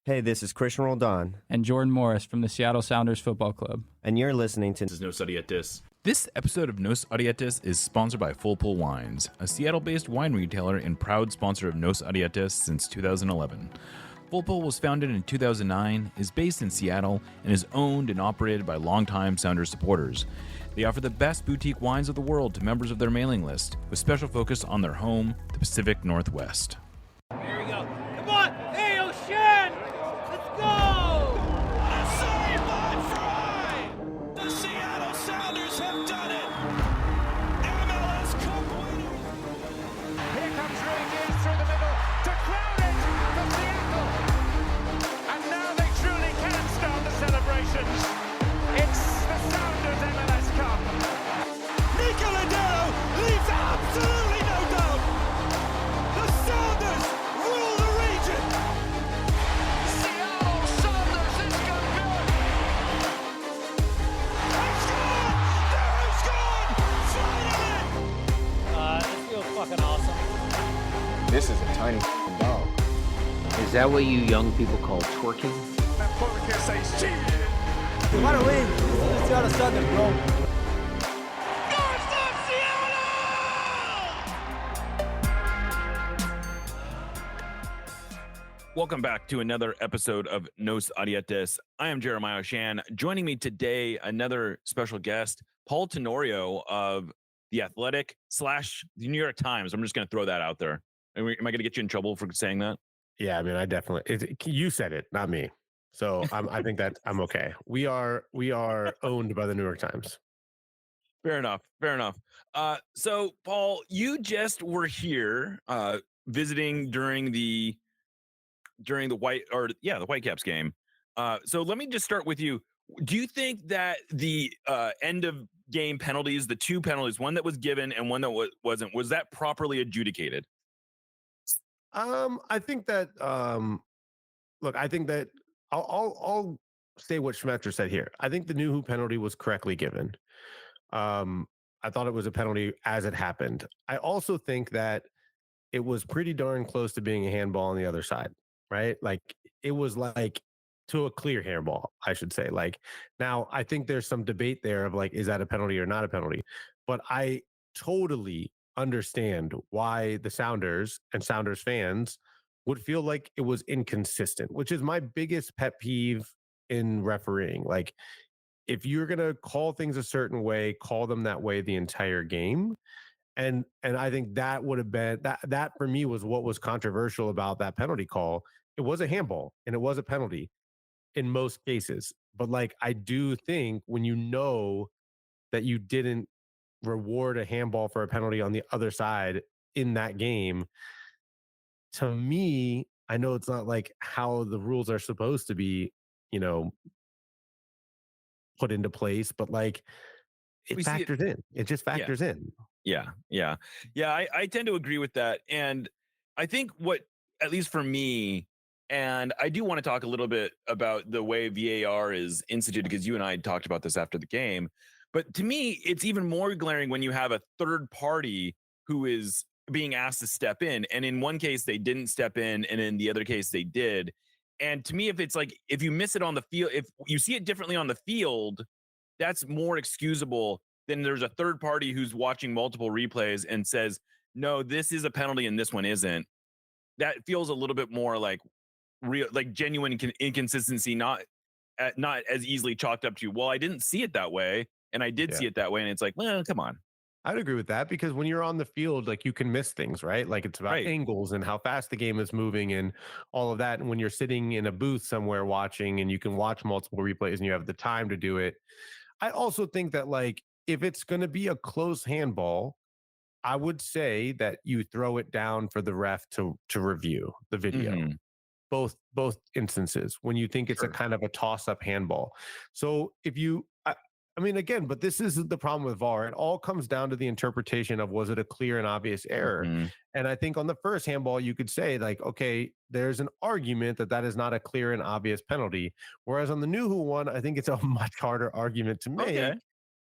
Hey, this is Christian Roldan, and Jordan Morris from the Seattle Sounders Football Club. and you're listening to This is Nos Audietis. This episode of Nos Audietis is sponsored by Full Pull Wines, a Seattle-based wine retailer and proud sponsor of Nos Audietis since 2011. Full Pull was founded in 2009, is based in Seattle, and is owned and operated by longtime Sounders supporters. They offer the best boutique wines of the world to members of their mailing list, with special focus on their home, the Pacific Northwest. Here we go. Come on! Hey, O'Shan! Let's go! A sideline fry! The Seattle Sounders have done it! MLS Cup winners! Here comes Rodriguez through the middle to crown it for Seattle! And now they truly can start the celebrations. It's the Sounders MLS Cup. Nicola leaves absolutely no doubt! The Sounders rule the region! Seattle Sounders is going to They've scored! They've scored! Finally! This feels fucking awesome. This is a tiny dog. Is that what you young people call twerking? That copycat says cheated. You wanna win? This is the Seattle Sounders, bro. Welcome back to another episode of Nos Audietis. I am Jeremiah O'Shan. Joining me today, another special guest, Paul Tenorio of The Athletic / the New York Times. I'm just going to throw that out there. Am I going to get you in trouble for saying that? Yeah, I mean, I definitely. You said it, not me. So I think that I'm okay. We are owned by the New York Times. Fair enough. So, Paul, you just were here visiting during the Whitecaps game. So let me just start with you. Do you think that the end of game penalties, the two penalties, one that was given and one that wasn't, was that properly adjudicated? I think that. Look, I think that I'll say what Schmetzer said here. I think the Nuhu penalty was correctly given. I thought it was a penalty as it happened. I also think that it was pretty darn close to being a handball on the other side, right? Like it was like to a clear handball, I should say. Like now, I think there's some debate there of like, is that a penalty or not a penalty? But I totally understand why the Sounders and Sounders fans would feel like it was inconsistent, which is my biggest pet peeve in refereeing. Like, if you're going to call things a certain way, call them that way the entire game. And I think that would have been that for me was what was controversial about that penalty call. It was a handball and it was a penalty in most cases. But like, I do think when you know that you didn't reward a handball for a penalty on the other side in that game, to me, I know it's not like how the rules are supposed to be, put into place, but like it factors in. It just factors in. Yeah. I tend to agree with that. And I think what, at least for me, and I do want to talk a little bit about the way VAR is instituted, because you and I talked about this after the game. But to me, it's even more glaring when you have a third party who is being asked to step in. And in one case, they didn't step in. And in the other case, they did. And to me, if it's like, if you miss it on the field, if you see it differently on the field, that's more excusable than there's a third party who's watching multiple replays and says, no, this is a penalty and this one isn't. That feels a little bit more like real, like genuine inconsistency, not as easily chalked up to, well, I didn't see it that way. And I did see it that way. And it's like, well, come on. I'd agree with that, because when you're on the field, like you can miss things, right? Like it's about angles and how fast the game is moving and all of that. And when you're sitting in a booth somewhere watching and you can watch multiple replays and you have the time to do it. I also think that like, if it's going to be a close handball, I would say that you throw it down for the ref to review the video. Mm-hmm. Both instances when you think it's a kind of a toss-up handball. So if you, I mean, again, but this is the problem with VAR. It all comes down to the interpretation of, was it a clear and obvious error? Mm-hmm. And I think on the first handball, you could say like, okay, there's an argument that is not a clear and obvious penalty. Whereas on the Nuhu one, I think it's a much harder argument to make. Okay.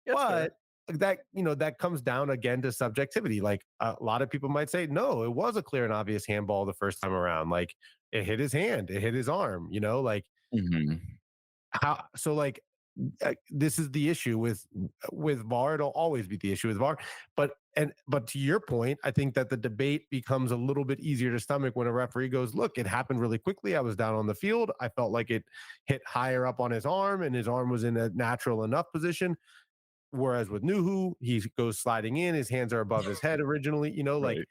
But that comes down again to subjectivity. Like a lot of people might say, no, it was a clear and obvious handball the first time around. Like it hit his hand, it hit his arm, like Mhm. how so like this is the issue with VAR. It'll always be the issue with VAR. But to your point, I think that the debate becomes a little bit easier to stomach when a referee goes, "Look, it happened really quickly. I was down on the field. I felt like it hit higher up on his arm, and his arm was in a natural enough position." Whereas with Nuhu, he goes sliding in, his hands are above his head originally. Right.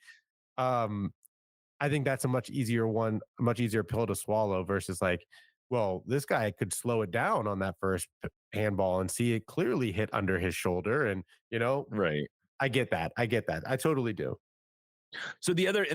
Um, I think that's a much easier pill to swallow versus like, well, this guy could slow it down on that first handball and see it clearly hit under his shoulder. And, Right. I get that. I get that. I totally do. So the other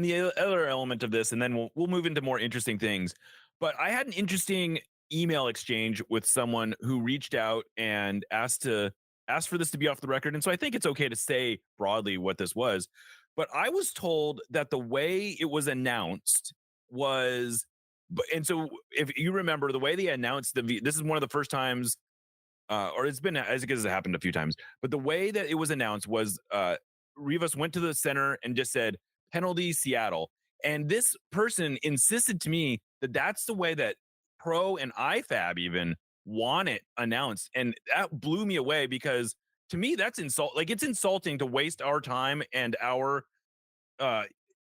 element of this, and then we'll move into more interesting things. But I had an interesting email exchange with someone who reached out and asked for this to be off the record. And so I think it's okay to say broadly what this was. But I was told that the way it was announced was, and so if you remember the way they announced this is one of the first times, or it's been as it happened a few times, but the way that it was announced was Rivas went to the center and just said penalty Seattle. And this person insisted to me that that's the way that Pro and IFAB even want it announced. And that blew me away because to me, that's it's insulting to waste our time and uh,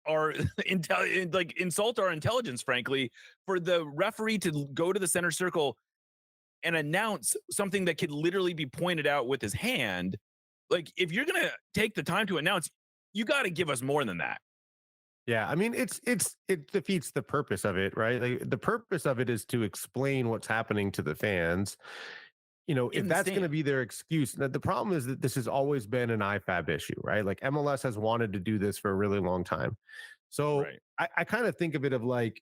our insult our intelligence, frankly, for the referee to go to the center circle and announce something that could literally be pointed out with his hand. Like, if you're going to take the time to announce, you got to give us more than that. Yeah, I mean, it defeats the purpose of it, right? Like, the purpose of it is to explain what's happening to the fans. If In the that's going to stand. be their excuse, the problem is that this has always been an IFAB issue, right? Like MLS has wanted to do this for a really long time. So Right. I kind of think of it of like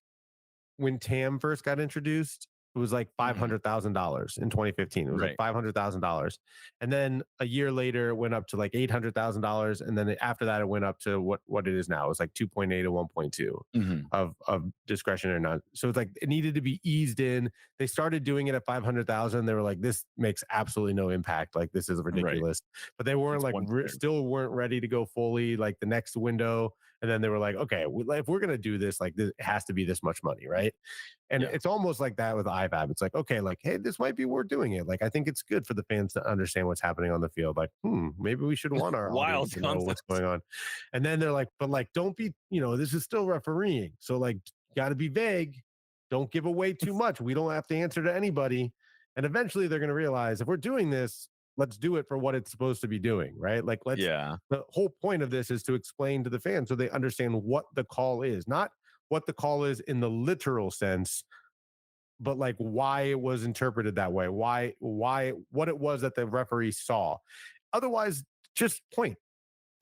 when TAM first got introduced, it was like Mhm. $500,000 in 2015. It was like Right. $500,000. And then a year later, it went up to like $800,000. And then after that, it went up to what it is now. It's like 2.8 to 1.2 Mhm. of discretionary not. So it's like it needed to be eased in. They started doing it at 500,000. They were like, this makes absolutely no impact. Like, this is Right. ridiculous. But they weren't It's like, one player. still weren't ready to go fully like the next window. And then they were like, okay, if we're going to do this, like, this, it has to be this much money, right? And Yeah. it's almost like that with IFAB. It's like, okay, like, hey, this might be worth doing it. Like, I think it's good for the fans to understand what's happening on the field. Like, maybe we should want our Wild audience to know what's concept. going on. And then they're like, but like, don't be, this is still refereeing. So like, got to be vague. Don't give away too much. We don't have to answer to anybody. And eventually they're going to realize if we're doing this, let's do it for what it's supposed to be doing, right? Like, Yeah. the whole point of this is to explain to the fans so they understand what the call is, not what the call is in the literal sense, but like why it was interpreted that way, what it was that the referee saw. Otherwise, just point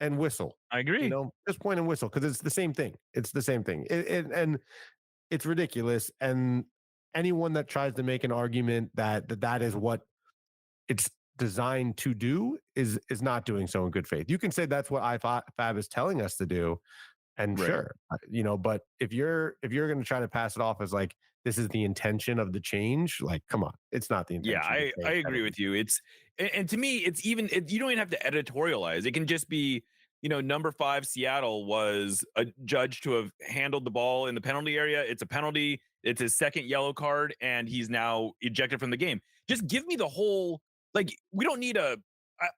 and whistle. I agree. Just point and whistle because it's the same thing. It's the same thing, and it's ridiculous. And anyone that tries to make an argument that is what it's designed to do is not doing so in good faith. You can say that's what IFAB is telling us to do, and Right. sure, but if you're going to try to pass it off as like this is the intention of the change, like, come on, it's not the intention. Yeah, I agree with you. And to me, it's even you don't even have to editorialize. It can just be, number 5 Seattle was judged to have handled the ball in the penalty area. It's a penalty. It's his second yellow card, and he's now ejected from the game. Just give me the whole. Like, we don't need I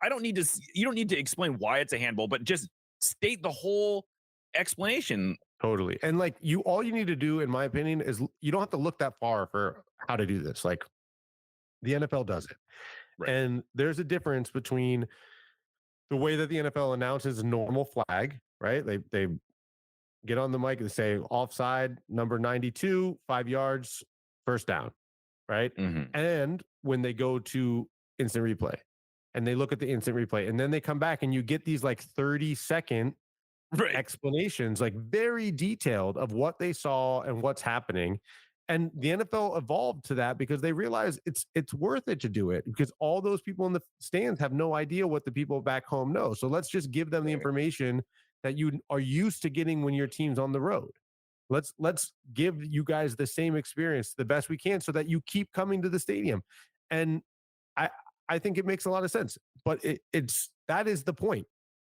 don't need to. You don't need to explain why it's a handball, but just state the whole explanation. Totally. And like all you need to do, in my opinion, is you don't have to look that far for how to do this. Like, the NFL does it. Right. And there's a difference between the way that the NFL announces a normal flag, right? They get on the mic and say offside number 92, 5 yards, first down, right? Mhm. And when they go to instant replay and they look at the instant replay and then they come back and you get these like 30-second Right. explanations, like very detailed, of what they saw and what's happening. And the NFL evolved to that because they realize it's worth it to do it because all those people in the stands have no idea what the people back home know. So let's just give them the Right. information that you are used to getting when your team's on the road. Let's give you guys the same experience the best we can so that you keep coming to the stadium. And I I think it makes a lot of sense. But it's that is the point.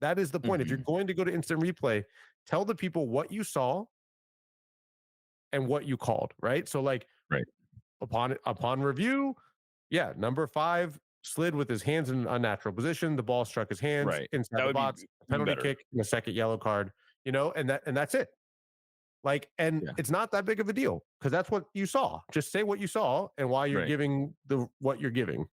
That is the point. If you're Mhm. going to go to instant replay, tell the people what you saw and what you called, right? So like Right. upon review, yeah, number 5 slid with his hands in an unnatural position. The ball struck his hands Right. inside That the would be box, even penalty better. kick, and a second yellow card, and that's it. Like, and Yeah. it's not that big of a deal because that's what you saw. Just say what you saw and why you're Right. giving what you're giving.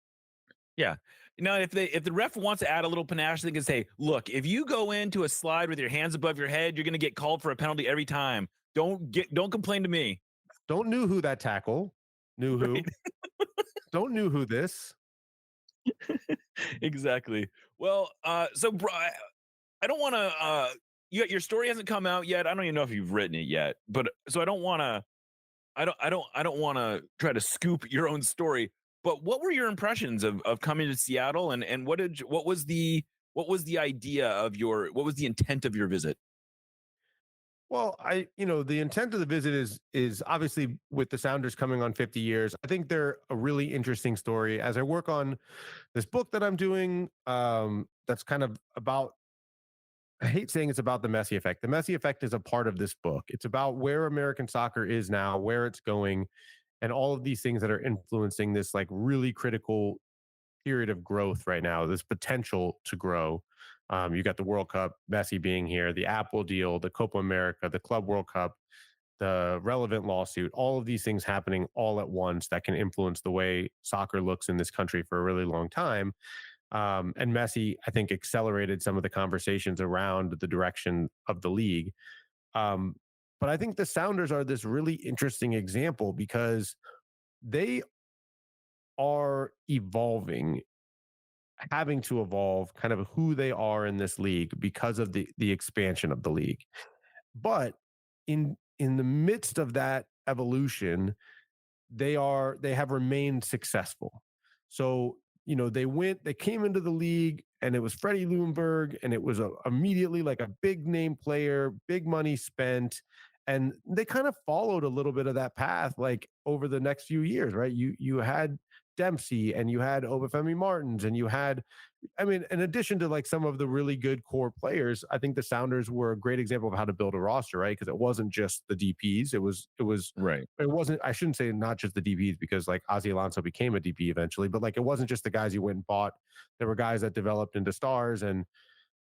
Yeah. Now, if the ref wants to add a little panache, they can say, "Look, if you go into a slide with your hands above your head, you're going to get called for a penalty every time. Don't complain to me." Don't knew who that tackle. Knew who. Right. Don't knew who this. Exactly. Well, so I don't want to. Your story hasn't come out yet. I don't even know if you've written it yet, but so I don't want to. I don't want to try to scoop your own story. But what were your impressions of coming to Seattle, and what was the idea of what was the intent of your visit? Well, the intent of the visit is obviously with the Sounders coming on 50 years. I think they're a really interesting story. As I work on this book that I'm doing, that's kind of about. I hate saying it's about the Messi effect. The Messi effect is a part of this book. It's about where American soccer is now, where it's going, and all of these things that are influencing this like really critical period of growth right now, this potential to grow. You got the World Cup, Messi being here, the Apple deal, the Copa America, the Club World Cup, the relevant lawsuit, all of these things happening all at once that can influence the way soccer looks in this country for a really long time. And Messi, I think, accelerated some of the conversations around the direction of the league. Um, but I think the Sounders are this really interesting example because they are evolving, having to evolve kind of who they are in this league because of the expansion of the league. But in the midst of that evolution, they have remained successful. So, they came into the league and it was Freddie Lundberg and it was immediately like a big name player, big money spent. And they kind of followed a little bit of that path, like over the next few years, right? You had Dempsey and you had Obafemi Martins and you had, I mean, in addition to like some of the really good core players, I think the Sounders were a great example of how to build a roster, right? Because it wasn't just the DPs. Right. It wasn't, I shouldn't say not just the DPs because like Ozzy Alonso became a DP eventually, but like it wasn't just the guys you went and bought. There were guys that developed into stars and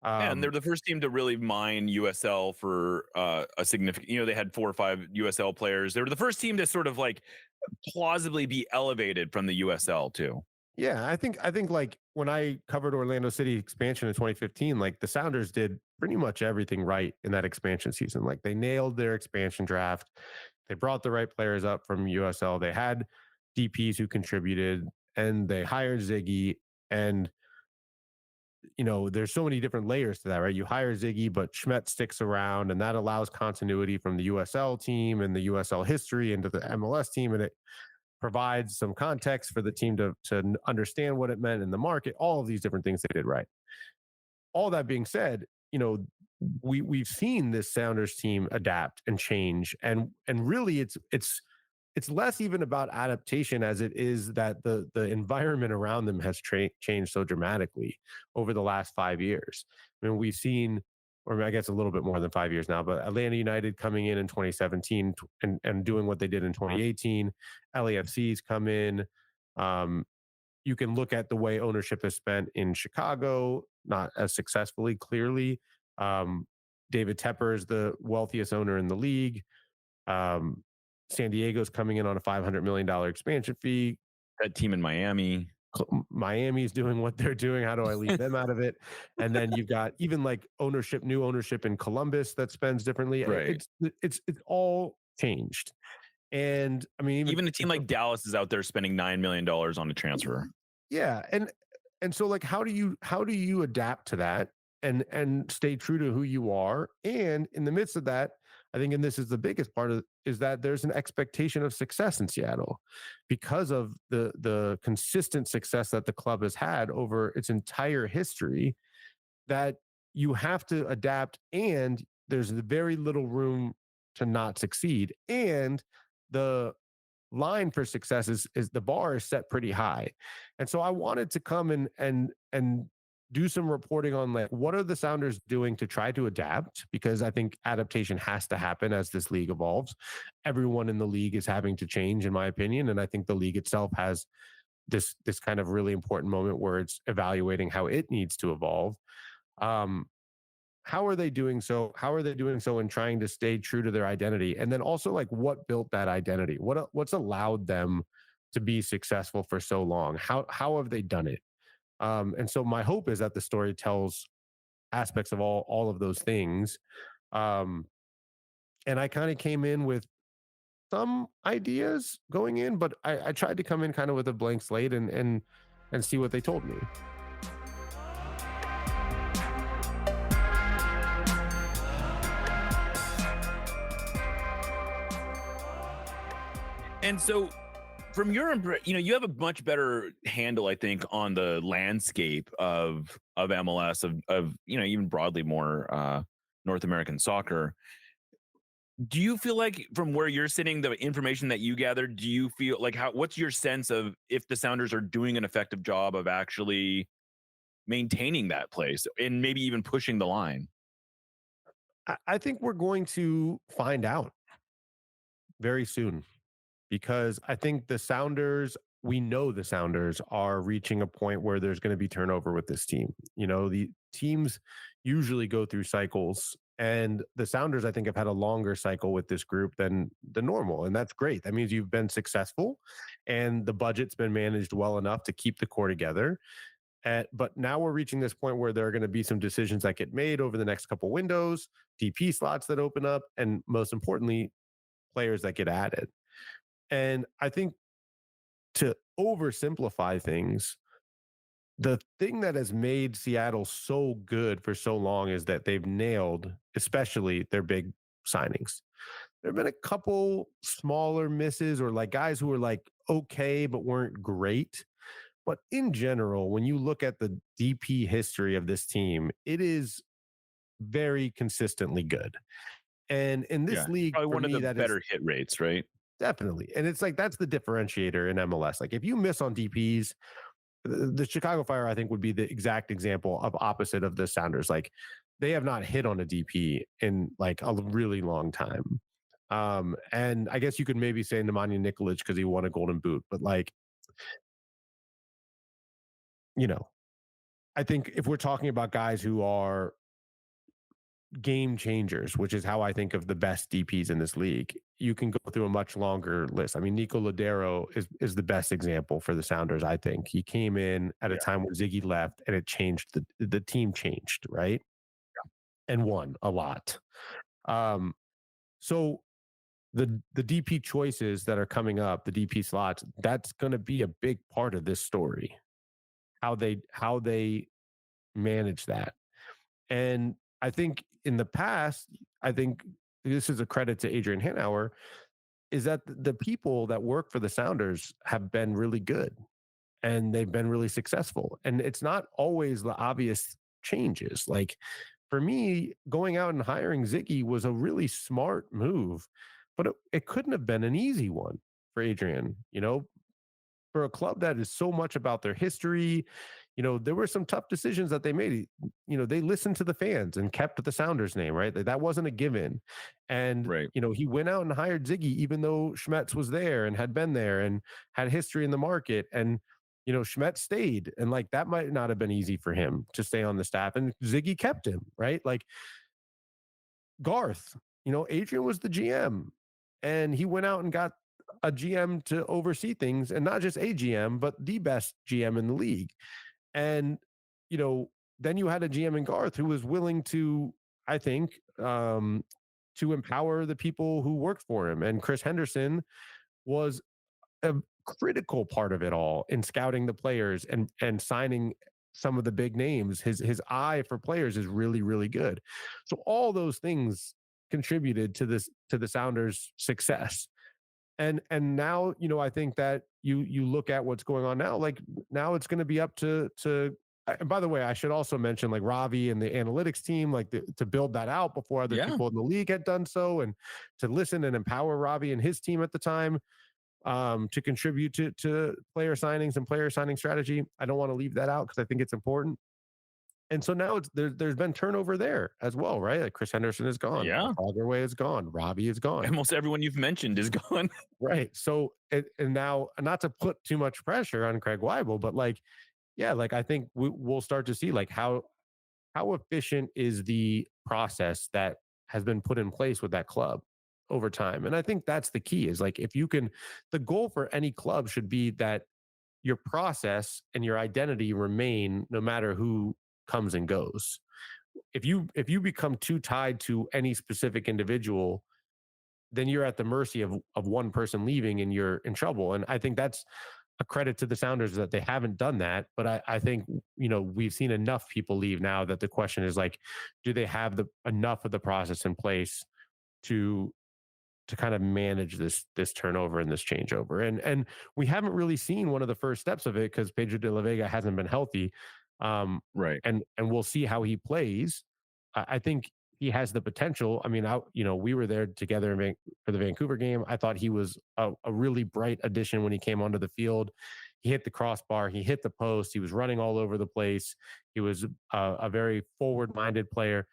And they're the first team to really mine USL for a significant. They had 4 or 5 USL players. They were the first team to sort of like plausibly be elevated from the USL too. yeah, I think like when I covered Orlando City expansion in 2015, like the Sounders did pretty much everything right in that expansion season. Like they nailed their expansion draft. They brought the right players up from USL. They had DPs who contributed and they hired Ziggy. And there's so many different layers to that, right? You hire Ziggy, but Schmidt sticks around, and that allows continuity from the USL team and the USL history into the MLS team, and it provides some context for the team to understand what it meant in the market. All of these different things they did right. All that being said, we've seen this Sounders team adapt and change, and really it's less even about adaptation as it is that the environment around them has changed so dramatically over the last 5 years. I mean, we've seen, or I guess a little bit more than 5 years now, but Atlanta United coming in 2017 and doing what they did in 2018. LAFC's come in. You can look at the way ownership is spent in Chicago, not as successfully, clearly. David Tepper is the wealthiest owner in the league. San Diego's coming in on a $500 million expansion fee. That team in Miami. Miami's doing what they're doing. How do I leave them out of it? And then you've got even like new ownership in Columbus that spends differently. Right. It's all changed. And I mean, Even a team like Dallas is out there spending $9 million on a transfer. Yeah. And so like, how do you adapt to that and stay true to who you are? And in the midst of that, I think, and this is the biggest part of, is that there's an expectation of success in Seattle because of the consistent success that the club has had over its entire history, that you have to adapt, and there's very little room to not succeed. And the line for success is the bar is set pretty high. And so I wanted to come and do some reporting on like what are the Sounders doing to try to adapt, because I think adaptation has to happen as this league evolves. Everyone in the league is having to change, in my opinion, and I think the league itself has this kind of really important moment where it's evaluating how it needs to evolve. Um, how are they doing so? How are they doing so in trying to stay true to their identity? And then also like what built that identity? What's allowed them to be successful for so long? How have they done it? And so my hope is that the story tells aspects of all of those things. Um, and I kind of came in with some ideas going in, but I tried to come in kind of with a blank slate and see what they told me. And so, from your you have a much better handle, I think, on the landscape of MLS, of even broadly more North American soccer. Do you feel like, from where you're sitting, the information that you gathered, do you feel like what's your sense of if the Sounders are doing an effective job of actually maintaining that place and maybe even pushing the line? I think we're going to find out very soon, because I think we know the Sounders are reaching a point where there's going to be turnover with this team. The teams usually go through cycles, and the Sounders, I think, have had a longer cycle with this group than the normal. And that's great. That means you've been successful and the budget's been managed well enough to keep the core together. But now we're reaching this point where there are going to be some decisions that get made over the next couple windows, DP slots that open up, and most importantly, players that get added. And I think, to oversimplify things, the thing that has made Seattle so good for so long is that they've nailed, especially their big signings. There have been a couple smaller misses, or like guys who were like okay, but weren't great. But in general, when you look at the DP history of this team, it is very consistently good. And in this league, Probably for one of me, the that better is hit rates, right? definitely. And it's like that's the differentiator in MLS. Like if you miss on DPs, the Chicago Fire, I think, would be the exact example of opposite of the Sounders. Like they have not hit on a DP in like a really long time. And I guess you could maybe say Nemanja Nikolic because he won a Golden Boot, but like, I think if we're talking about guys who are game changers, which is how I think of the best DPs in this league, you can go through a much longer list. I mean, Nico Ladero is the best example for the Sounders. I think he came in at a time when Ziggy left, and it changed the team changed, right? And won a lot. So the DP choices that are coming up, the DP slots, that's going to be a big part of this story. How they manage that. And I think in the past, I think this is a credit to Adrian Hanauer, is that the people that work for the Sounders have been really good and they've been really successful. And it's not always the obvious changes. Like for me, going out and hiring Ziggy was a really smart move, but it couldn't have been an easy one for Adrian, for a club that is so much about their history. There were some tough decisions that they made. They listened to the fans and kept the Sounders name, right? That wasn't a given. And, Right. He went out and hired Ziggy, even though Schmetz was there and had been there and had history in the market. And, Schmetz stayed. And like, that might not have been easy for him to stay on the staff. And Ziggy kept him, right? Like Garth, Adrian was the GM and he went out and got a GM to oversee things, and not just a GM, but the best GM in the league. And, then you had a GM in Garth who was willing to, I think, to empower the people who worked for him. And Chris Henderson was a critical part of it all in scouting the players and signing some of the big names. His eye for players is really, really good. So all those things contributed to the Sounders' success. And now, I think that you look at what's going on now, like now it's going to be up to and by the way, I should also mention like Ravi and the analytics team, like to build that out before other people in the league had done so, and to listen and empower Ravi and his team at the time to contribute to player signings and player signing strategy. I don't want to leave that out because I think it's important. And so now there's been turnover there as well, right? Like Chris Henderson is gone. Yeah. Fagerway is gone. Robbie is gone. Almost everyone you've mentioned is gone. Right. So and now, not to put too much pressure on Craig Weibel, but like, yeah, like I think we'll start to see like how efficient is the process that has been put in place with that club over time. And I think that's the key is like if you can, the goal for any club should be that your process and your identity remain no matter who comes and goes. If you become too tied to any specific individual, then you're at the mercy of one person leaving and you're in trouble. And I think that's a credit to the Sounders that they haven't done that. But I think, we've seen enough people leave now that the question is like, do they have enough of the process in place to kind of manage this turnover and this changeover? And we haven't really seen one of the first steps of it because Pedro de la Vega hasn't been healthy. Right. And we'll see how he plays. I think he has the potential. I mean, we were there together for the Vancouver game. I thought he was a really bright addition when he came onto the field. He hit the crossbar. He hit the post. He was running all over the place. He was a very forward-minded player.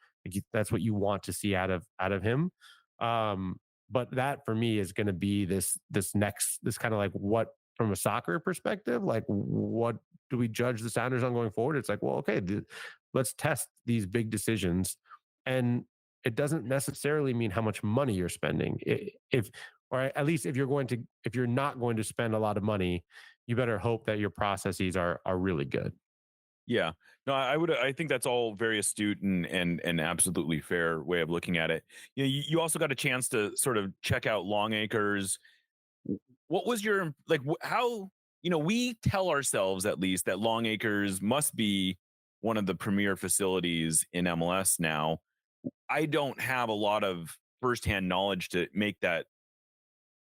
That's what you want to see out of him. But that for me is going to be this kind of like what from a soccer perspective, like what do we judge the Sounders on going forward? It's like, well, okay, let's test these big decisions. And it doesn't necessarily mean how much money you're spending. Or at least if you're not going to spend a lot of money, you better hope that your processes are really good. Yeah. No, I think that's all very astute and absolutely fair way of looking at it. You also got a chance to sort of check out Longacres. What was your, like, how, we tell ourselves at least that Longacres must be one of the premier facilities in MLS now. I don't have a lot of firsthand knowledge to make that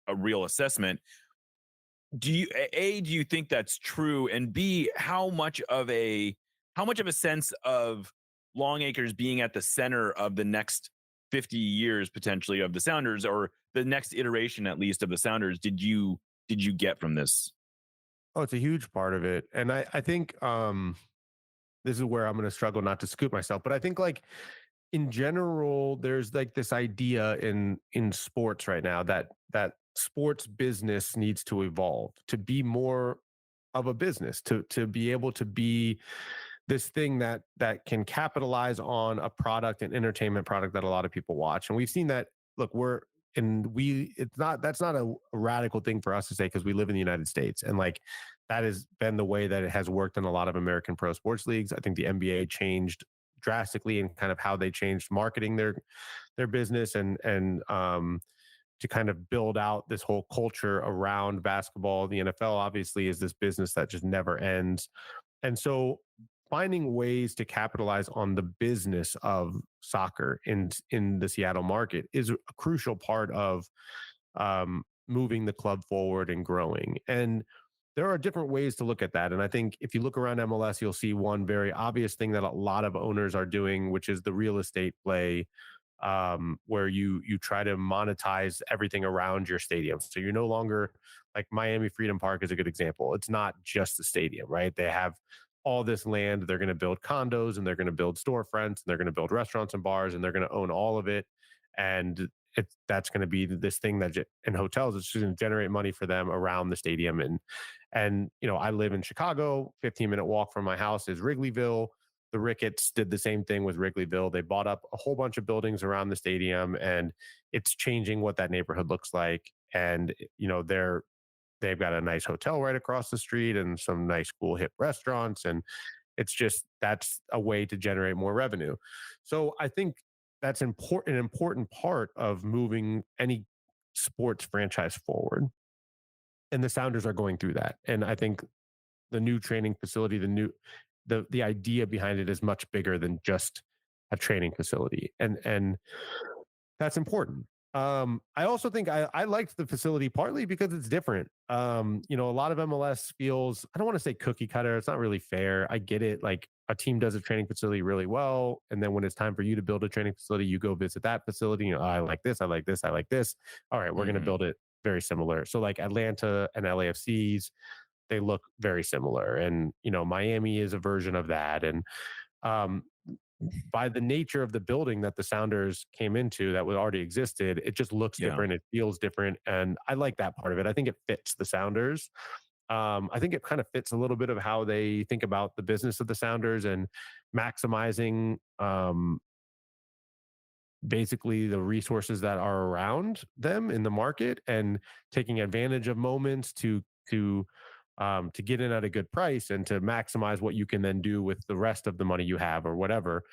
a real assessment. Do you think that's true? And B, how much of a sense of Longacres being at the center of the next 50 years potentially of the Sounders, or the next iteration at least of the Sounders, did you get from this? Oh, it's a huge part of it. And I think this is where I'm going to struggle not to scoop myself, but I think like in general, there's like this idea in sports right now that sports business needs to evolve to be more of a business, to be able to be this thing that can capitalize on a product, an entertainment product that a lot of people watch. And we've seen that. Look, that's not a radical thing for us to say because we live in the United States, and like that has been the way that it has worked in a lot of American pro sports leagues. I think the NBA changed drastically in kind of how they changed marketing their business and to kind of build out this whole culture around basketball. The NFL obviously is this business that just never ends. And so finding ways to capitalize on the business of soccer in the Seattle market is a crucial part of moving the club forward and growing. And there are different ways to look at that. And I think if you look around MLS, you'll see one very obvious thing that a lot of owners are doing, which is the real estate play, where you try to monetize everything around your stadium. So you're no longer like Miami Freedom Park is a good example. It's not just the stadium, right? They have all this land. They're going to build condos and they're going to build storefronts and they're going to build restaurants and bars and they're going to own all of it. And that's going to be this thing that in hotels, it's just going to generate money for them around the stadium. And I live in Chicago. 15-minute walk from my house is Wrigleyville. The Ricketts did the same thing with Wrigleyville. They bought up a whole bunch of buildings around the stadium, and it's changing what that neighborhood looks like. And they've got a nice hotel right across the street and some nice, cool, hip restaurants, and that's a way to generate more revenue. So I think that's an important part of moving any sports franchise forward. And the Sounders are going through that. And I think the new training facility, the idea behind it is much bigger than just a training facility. And that's important. I also think I liked the facility partly because it's different. A lot of MLS feels, I don't want to say cookie cutter. It's not really fair. I get it. Like a team does a training facility really well. And then when it's time for you to build a training facility, you go visit that facility. I like this. I like this. I like this. All right, we're going to build it very similar. So like Atlanta and LAFCs, they look very similar. And, Miami is a version of that. And by the nature of the building that the Sounders came into that was already existed, it just looks Yeah. different. It feels different. And I like that part of it. I think it fits the Sounders. I think it kind of fits a little bit of how they think about the business of the Sounders and maximizing basically the resources that are around them in the market and taking advantage of moments to get in at a good price and to maximize what you can then do with the rest of the money you have or whatever.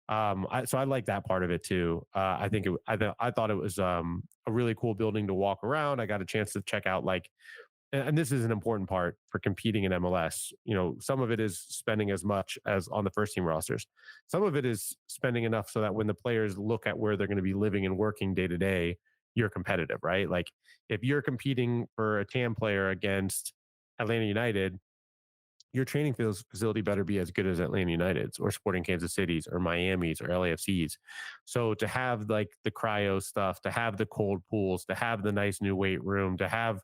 So I like that part of it too. I think I thought it was a really cool building to walk around. I got a chance to check out like, and this is an important part for competing in MLS. You know, some of it is spending as much as on the first team rosters. Some of it is spending enough so that when the players look at where they're going to be living and working day to day, you're competitive, right? Like if you're competing for a TAM player against Atlanta United, your training facility better be as good as Atlanta United's or Sporting Kansas City's or Miami's or LAFC's. So to have like the cryo stuff, to have the cold pools, to have the nice new weight room, to have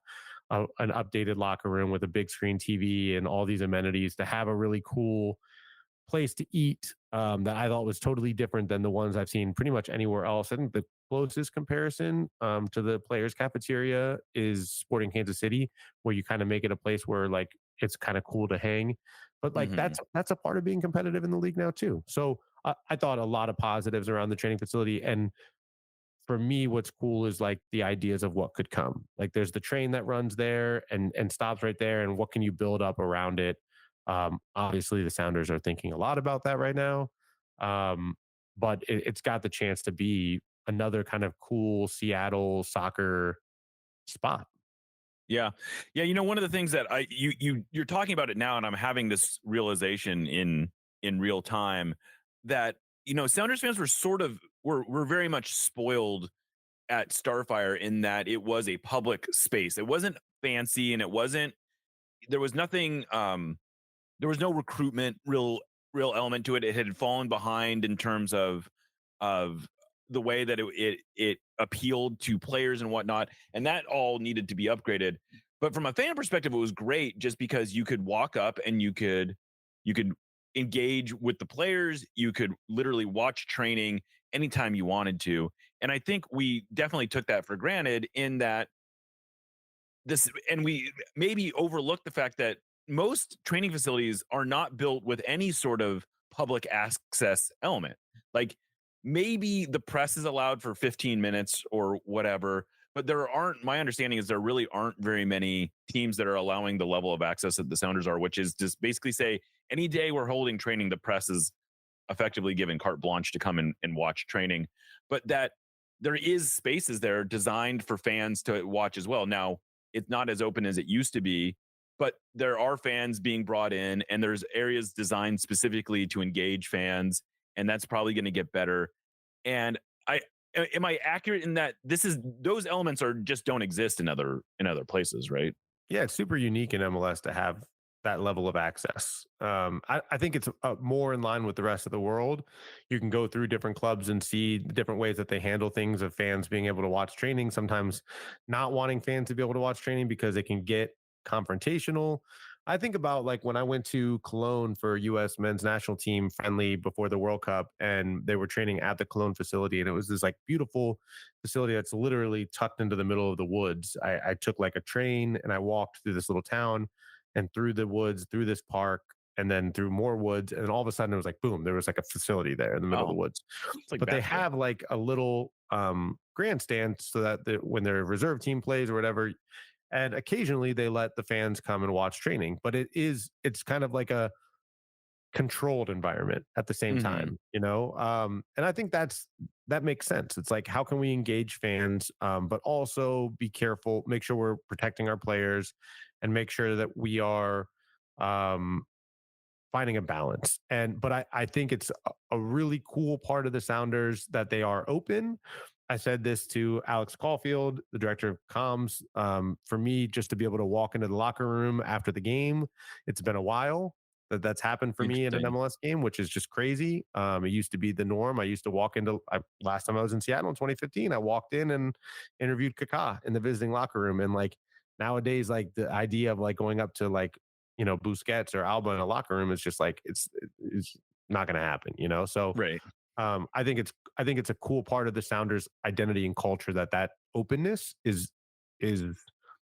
an updated locker room with a big screen TV and all these amenities, to have a really cool place to eat that I thought was totally different than the ones I've seen pretty much anywhere else. I think the closest comparison to the players' cafeteria is Sporting Kansas City, where you kind of make it a place where like it's kind of cool to hang. But like Mhm. that's a part of being competitive in the league now too. So I thought a lot of positives around the training facility, and for me, what's cool is like the ideas of what could come. Like there's the train that runs there and stops right there, and what can you build up around it? Obviously, the Sounders are thinking a lot about that right now, but it's got the chance to be another kind of cool Seattle soccer spot. Yeah. Yeah, you know, one of the things that you're talking about it now, and I'm having this realization in real time that, you know, Sounders fans were sort of were very much spoiled at Starfire in that it was a public space. It wasn't fancy and it wasn't there was nothing there was no recruitment real element to it. It had fallen behind in terms of the way that it appealed to players and whatnot, and that all needed to be upgraded. But from a fan perspective, it was great just because you could walk up and you could engage with the players. You could literally watch training anytime you wanted to, and I think we definitely took that for granted in that this and we maybe overlooked the fact that most training facilities are not built with any sort of public access element. Like maybe the press is allowed for 15 minutes or whatever, but there aren't my understanding is there really aren't very many teams that are allowing the level of access that the Sounders are, which is just basically say any day we're holding training, the press is effectively given carte blanche to come and watch training, but that there is spaces there designed for fans to watch as well. Now, it's not as open as it used to be, but there are fans being brought in and there's areas designed specifically to engage fans, and that's probably going to get better. And I am I accurate in that this is those elements are just don't exist in other places, right? Yeah, it's super unique in MLS to have that level of access. I think it's more in line with the rest of the world. You can go through different clubs and see the different ways that they handle things of fans being able to watch training, sometimes not wanting fans to be able to watch training because it can get confrontational. I think about like when I went to Cologne for US men's national team friendly before the World Cup, and they were training at the Cologne facility, and it was this like beautiful facility that's literally tucked into the middle of the woods. I took like a train and I walked through this little town and through the woods, through this park, and then through more woods. And all of a sudden it was like, boom, there was like a facility there in the middle of the Oh, woods. it's like But they basketball. have like a little grandstand so that when their reserve team plays or whatever, and occasionally they let the fans come and watch training, but it's kind of like a controlled environment at the same Mhm. time, you know. And I think that makes sense. It's like how can we engage fans, but also be careful, make sure we're protecting our players, and make sure that we are um finding a balance. And but I think it's a really cool part of the Sounders that they are open. I said this to Alex Caulfield, the director of comms. For me, just to be able to walk into the locker room after the game, it's been a while that's happened for me in an Interesting. MLS game, which is just crazy. It used to be the norm. I used to walk into last time I was in Seattle in 2015. I walked in and interviewed Kaká in the visiting locker room, and like nowadays, like the idea of like going up to like Busquets or Alba in a locker room is just like it's not going to happen, you know? So Right. I think it's a cool part of the Sounders identity and culture that openness is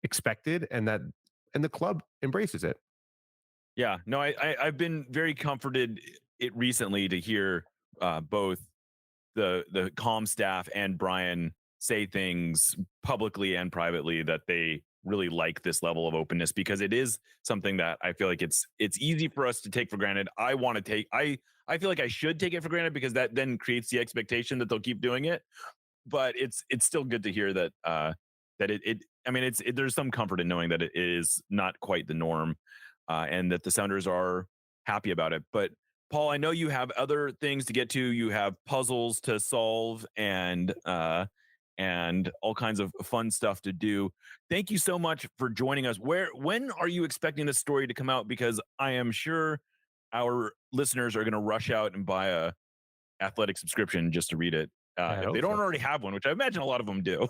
expected, and the club embraces it. Yeah, no, I've been very comforted recently to hear both the comm staff and Brian say things publicly and privately that they really like this level of openness, because it is something that I feel like it's easy for us to take for granted. I feel like I should take it for granted, because that then creates the expectation that they'll keep doing it. But it's still good to hear that there's some comfort in knowing that it is not quite the norm, and that the Sounders are happy about it. But Paul, I know you have other things to get to. You have puzzles to solve and all kinds of fun stuff to do. Thank you so much for joining us. When are you expecting this story to come out? Because I am sure our listeners are going to rush out and buy a athletic subscription just to read it. If they don't already have one, which I imagine a lot of them do.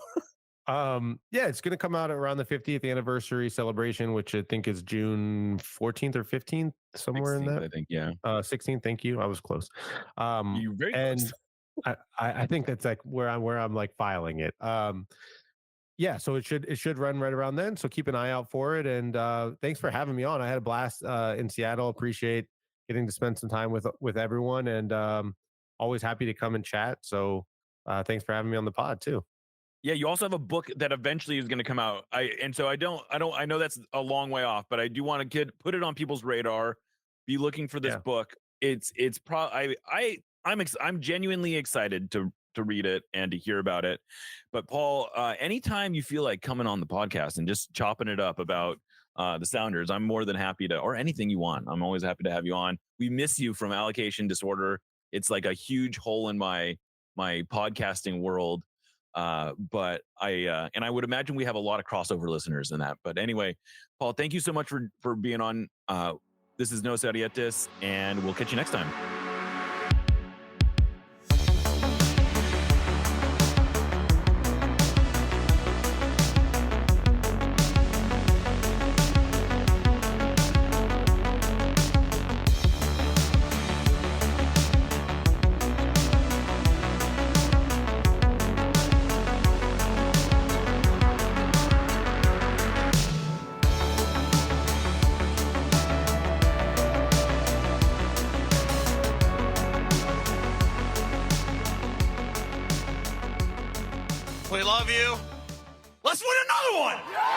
Yeah, it's going to come out around the 50th anniversary celebration, which I think is June 14th or 15th, somewhere 16th, in that. I think, yeah. 16th. Thank you. I was close. You're very and close. I think that's like where I'm like filing it. Yeah, so it should run right around then. So keep an eye out for it. And thanks for having me on. I had a blast in Seattle. Appreciate getting to spend some time with everyone, and always happy to come and chat. So thanks for having me on the pod too. Yeah, you also have a book that eventually is going to come out. I know that's a long way off, but I do want to put it on people's radar. Be looking for this book. I'm genuinely excited to read it and to hear about it. But Paul, anytime you feel like coming on the podcast and just chopping it up about the Sounders, I'm more than happy to, or anything you want. I'm always happy to have you on. We miss you from Allocation Disorder. It's like a huge hole in my podcasting world. But I would imagine we have a lot of crossover listeners in that. But anyway, Paul, thank you so much for being on. This is Nos Arietis, and we'll catch you next time. We love you. Let's win another one.